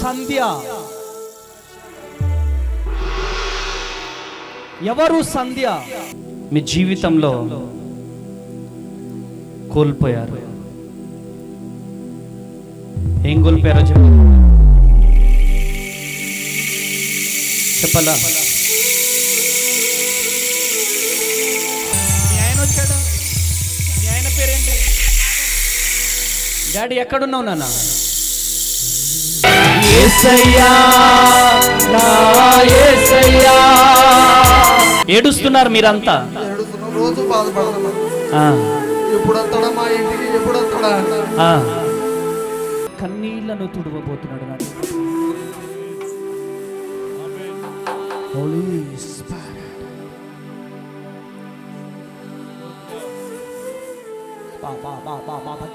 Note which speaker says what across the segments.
Speaker 1: సంధ్య. ఎవరు సంధ్య? మీ జీవితంలో కోల్పోయారు. ఏం కోల్పోయారో చెప్పాలా? మీ ఆయన వచ్చాడా? మీ ఆయన పేరేంటి? డాడీ ఎక్కడున్నావు నాన్న? యేసయ్యా నా యేసయ్యా. ఏడుస్తున్నారు మీరంతా.
Speaker 2: రోజు బాధపడుతున్నారు. ఎప్పుడు వస్తాడా మా ఇంటికి, ఎప్పుడు వస్తాడా?
Speaker 1: కన్నీళ్లను తుడవబోతున్నాడు నాడు.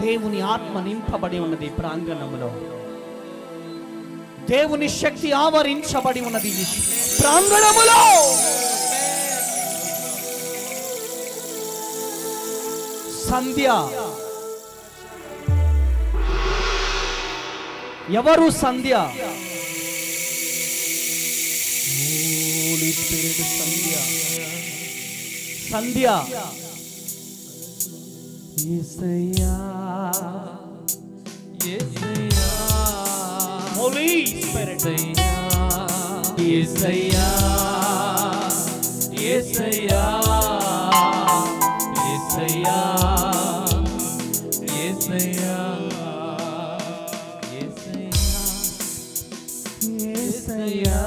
Speaker 1: దేవుని ఆత్మ నింపబడి ఉన్నది ప్రాంగణంలో. దేవుని శక్తి ఆవరించబడి ఉన్నది ప్రాంగణములో. సంధ్య. ఎవరు Sandhya? Sandhya. Sandhya. Yesayya Yesayya holy spirit. Yesayya Yesayya Yesayya Yesayya Yesayya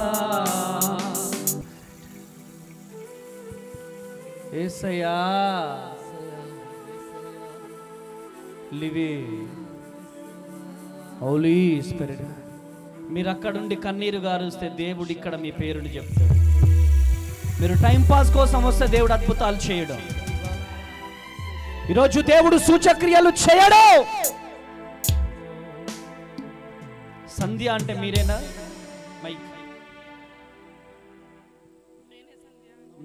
Speaker 1: Yesayya. Living holy spirit. మీరు అక్కడుండి కన్నీరు గారుస్తే దేవుడు ఇక్కడ మీ పేరుని చెప్తాడు. మీరు టైంపాస్ కోసం వస్తే దేవుడు అద్భుతాలు చేయడం. ఈరోజు దేవుడు సూచక్రియలు చేయడం. సంధ్య అంటే మీరేనా? మైక్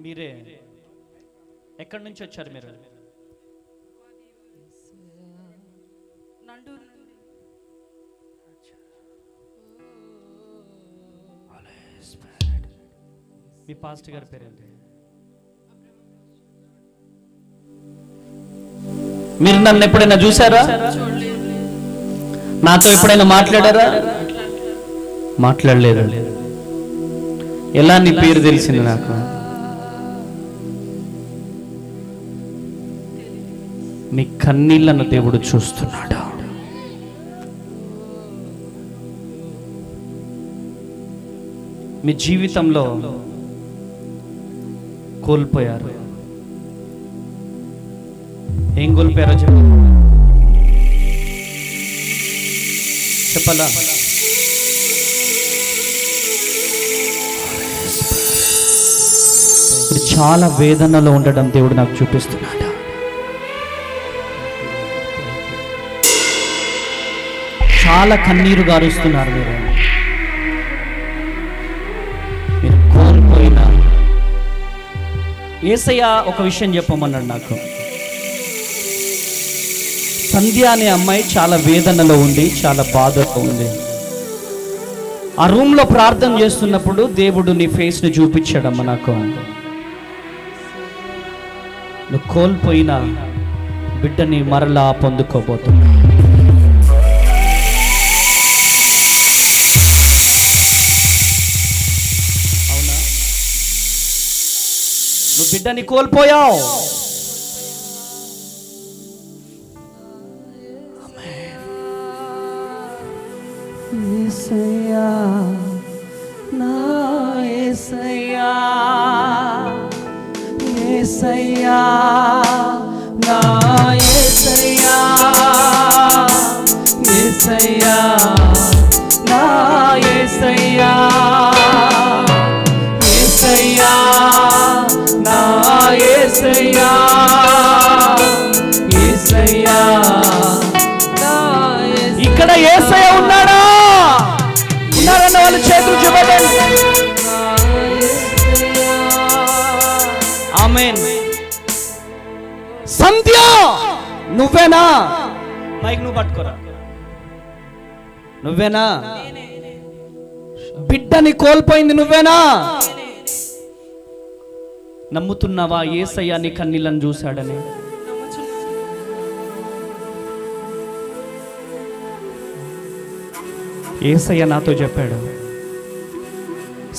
Speaker 1: మీరే. ఎక్కడి నుంచి వచ్చారు మీరు? మీ పాస్టర్ గారి పేరేంటి? మీరు నన్ను ఎప్పుడైనా చూసారా? నాతో ఎప్పుడైనా మాట్లాడారా? మాట్లాడలేదు. ఎలా నీ పేరు తెలిసింది నాకు? నీ కన్నీళ్లను దేవుడు చూస్తున్నాడు. మీ జీవితంలో కోల్పోయారు. ఏం కోల్పోయారో చెప్పాలా? చాలా వేదనలో ఉండడం దేవుడు నాకు చూపిస్తున్నాడు. చాలా కన్నీరు గారుస్తున్నారు. మీరు కోల్పోయిన యేసయ్య ఒక విషయం చెప్పమన్నాడు నాకు. సంధ్య అనే అమ్మాయి చాలా వేదనలో ఉంది, చాలా బాధలో ఉంది. ఆ రూమ్లో ప్రార్థన చేస్తున్నప్పుడు దేవుడు నీ ఫేస్ని చూపించాడమ్మ నాకు. నువ్వు కోల్పోయిన బిడ్డని మరలా పొందుకోబోతున్నా. అవునా? నువ్వు బిడ్డని కోల్పోయావు. యేసయ్యా నా యేసయ్యా యేసయ్యా నా యేసయ్యా యేసయ్యా నా యేసయ్యా యేసయ్యా నా యేసయ్యా యేసయ్యా. ఇక్కడ యేసయ్య ఉన్నాడా? ఉన్నారన్న వాళ్ళు చేతులు చూపండి. ఆమేన్. సంధ్య నువ్వేనా? మైక్ నువ్వు పట్టుకోరా. నువ్వేనా? బిడ్డని కోల్పోయింది నువ్వేనా? నమ్ముతున్నావా యేసయ్య నీ కన్నీళ్ళను చూశాడని? యేసయ్య నాతో చెప్పాడు,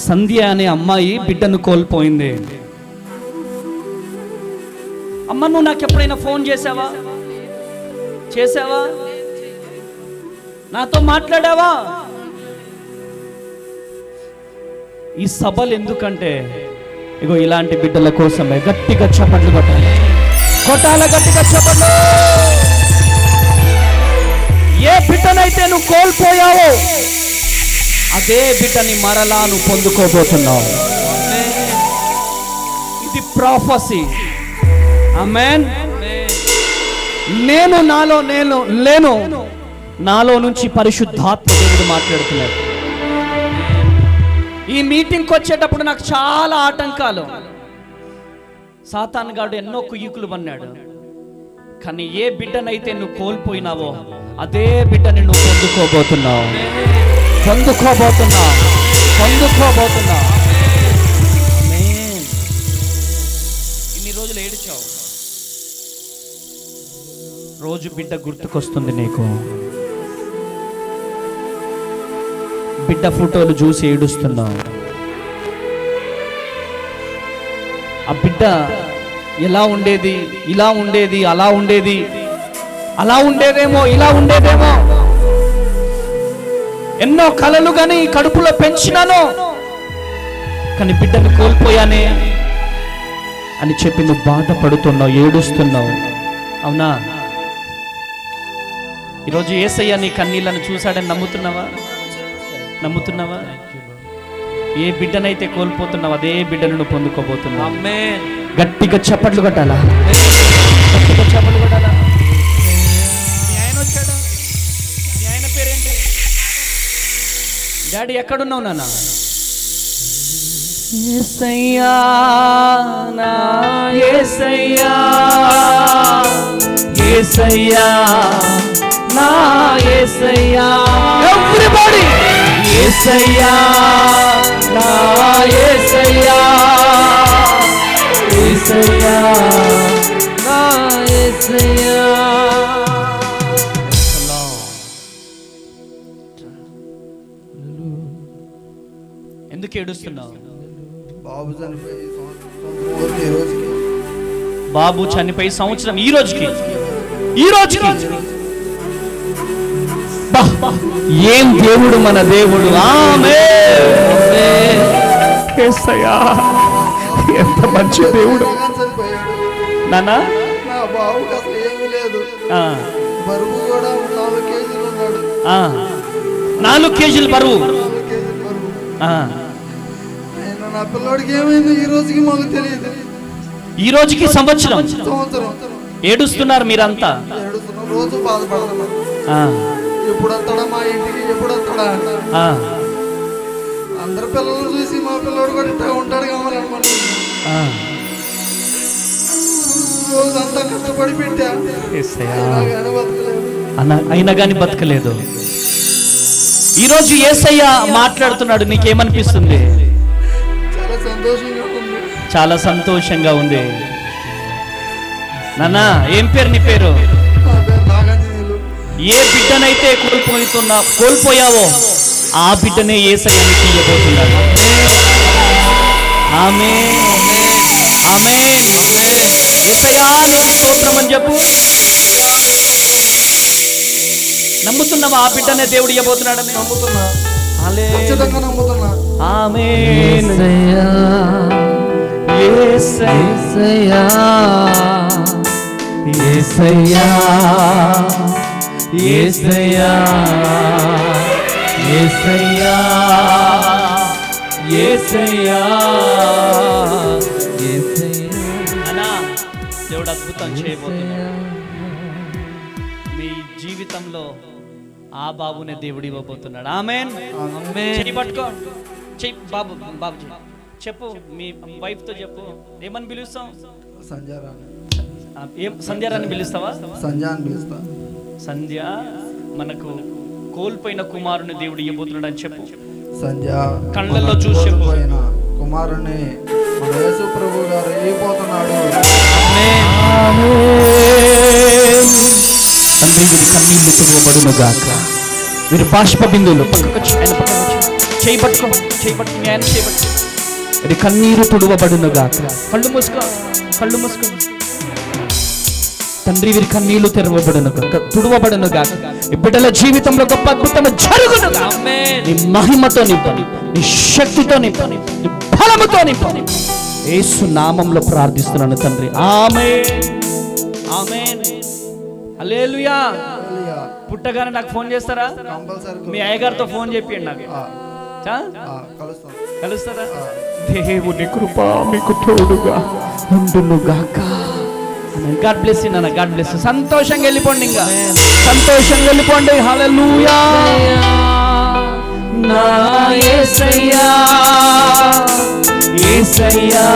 Speaker 1: సంధ్య అనే అమ్మాయి బిడ్డను కోల్పోయింది. అమ్మ నువ్వు నాకు ఎప్పుడైనా ఫోన్ చేసావా? నాతో మాట్లాడావా? ఈ సభలు ఎందుకంటే ఇగో ఇలాంటి బిడ్డల కోసమే. గట్టిగా చప్పట్లు కొట్టాలి, గట్టిగా చప్పట్లు. ఏ బిడ్డనైతే నువ్వు కోల్పోయావో అదే బిడ్డని మరలా నువ్వు పొందుకోబోతున్నావు. ఇది ప్రాఫెసీ. ఆమేన్. నేను లేను, నాలో నుంచి పరిశుద్ధాత్మ దేవుడు మాట్లాడుతున్నాడు. ఈ మీటింగ్కి వచ్చేటప్పుడు నాకు చాలా ఆటంకాలు, సాతాను గాడు ఎన్నో కుయ్యకులు పన్నాడు. కానీ ఏ బిడ్డనైతే నువ్వు కోల్పోయినావో అదే బిడ్డని నువ్వు పొందుకోబోతున్నావు. ఇన్ని రోజులు ఏడ్చావు, రోజు బిడ్డ గుర్తుకొస్తుంది నీకు. బిడ్డ ఫోటోలు చూసి ఏడుస్తున్నావు. ఆ బిడ్డ ఎలా ఉండేది, ఇలా ఉండేది, అలా ఉండేది, అలా ఉండేదేమో, ఇలా ఉండేదేమో. ఎన్నో కలలు కానీ కడుపులో పెంచినాను, కానీ బిడ్డను కోల్పోయానే అని చెప్పి నువ్వు బాధపడుతున్నావు, ఏడుస్తున్నావు. అవునా? ఈరోజు యేసయ్య నీ కన్నీళ్లను చూశాడని నమ్ముతున్నావా? ఏ బిడ్డనైతే కోల్పోతున్నావు అదే బిడ్డను నువ్వు పొందుకోబోతున్నావు. ఆమేన్. గట్టిగా చప్పట్లు కొట్టాలా? మీ ఆయన వచ్చాడు. మీ ఆయన పేరేంటి? డాడీ ఎక్కడున్నావు నాన్న? యేసయ్యా, నా యేసయ్యా, యేసయ్యా, నా యేసయ్యా. ఎవ్రీబడీ యేసయ్యా, నా యేసయ్యా, యేసయ్యా, నా యేసయ్యా. ఎందుకు ఏడుస్తున్నావు? బాబు చనిపోయి సంవత్సరం ఈ రోజుకి ఏం దేవుడు మన దేవుడు. ఆమేన్. యేసయ్యా ఎంత మంచి దేవుడు నాన్న.
Speaker 2: నా బాబుకి అసలు ఏమీ లేదు, బరువు కూడా 4 కేజీలు ఉన్నాడు.
Speaker 1: 4 కేజీలు బరువు.
Speaker 2: నా పిల్లోడికి ఏమైంది ఈ రోజుకి మాకు తెలియదు.
Speaker 1: ఈ రోజుకి సంవత్సరం ఏడుస్తున్నారు మీరంతా.
Speaker 2: రోజు బాధపడుతున్నారు. ఎప్పుడు వస్తాడా మా ఇంటికి, ఎప్పుడు వస్తాడా? అందరు పిల్లలు చూసి మా పిల్లోడు కూడా ఇట్లా ఉంటాడు కావాలన్నమాట. రోజంతా కష్టపడి పెట్టా,
Speaker 1: అయినా కానీ బతకలేదు. ఈరోజు యేసయ్య మాట్లాడుతున్నాడు. నీకేమనిపిస్తుంది? చాలా సంతోషంగా ఉంది నాన్న. ఏం పేరు నీ పేరు? ఏ బిడ్డనైతే కోల్పోయావో ఆ బిడ్డనే యేసయ్య నీకు ఇవ్వబోతున్నాడు. ఆమేన్, ఆమేన్. యేసయ్యా నీకు స్తోత్రం అని చెప్పు. నమ్ముతున్నావా ఆ బిడ్డనే దేవుడు ఇవ్వబోతున్నాడని?
Speaker 2: నమ్ముతున్నా.
Speaker 1: ఆమేన్. యేసయ్యా, యేసయ్యా, యేసయ్యా, యేసయ్యా, యేసయ్యా, యేసయ్యా. అన్నా దేవుడు అద్భుతం చేయబోతున్నాడు మీ జీవితంలో. ఆ బాబునే దేవుడు ఇవ్వబోతున్నాడు. ఆమేన్. చెయ్యి పట్టుకో, చెయ్యి బాబు. బాబు చెప్పు, మీ వైఫ్ తో చెప్పు. ఏమని పిలుస్తాం? సంధ్యారాన్ని పిలుస్తావా? సంధ్య మనకు కోల్పోయిన కుమారుని దేవుడు ఇవ్వబోతున్నాడు అని చెప్పు.
Speaker 2: సంధ్య
Speaker 1: కళ్ళల్లో చూసి
Speaker 2: పోయిన కుమారుని మన యేసు ప్రభు గారు అయిపోతున్నాడు.
Speaker 1: తండ్రి వీరి కన్నీళ్లు తుడవబడును గాక. వీరి బాష్ప బిందువులు పక్కకొచ్చి ఆయన చేయబట్టుకో ఆయన చేయబట్టు. ఇది కన్నీరు తుడవబడును గాక. కళ్ళు మూసుకో తండ్రి వీరి కన్నీళ్లు తెరవబడును గాక, తుడవబడును గాక. ఈ బిడ్డల జీవితంలో గొప్ప అద్భుతం జరుగును గాక. నీ మహిమతో నింపని, నీ శక్తితో నింపని, నీ బలముతో నింపని యేసు నామంలో ప్రార్థిస్తున్నాను తండ్రి. ఆమేన్ ఆమేన్ హల్లెలూయా. పుట్టగానే నాకు ఫోన్ చేస్తారా? మీ అయ్యగారితో ఫోన్ చెప్పండి నాకు. కలుస్తారా? దేవుని కృప మీకు తోడుగా ఉండును గాక. గాడ్ బ్లెస్ యు నాన్న. God bless you. సంతోషంగా వెళ్ళిపోండి, ఇంకా సంతోషంగా వెళ్ళిపోండి. హల్లెలూయా. నా యేసయ్యా యేసయ్యా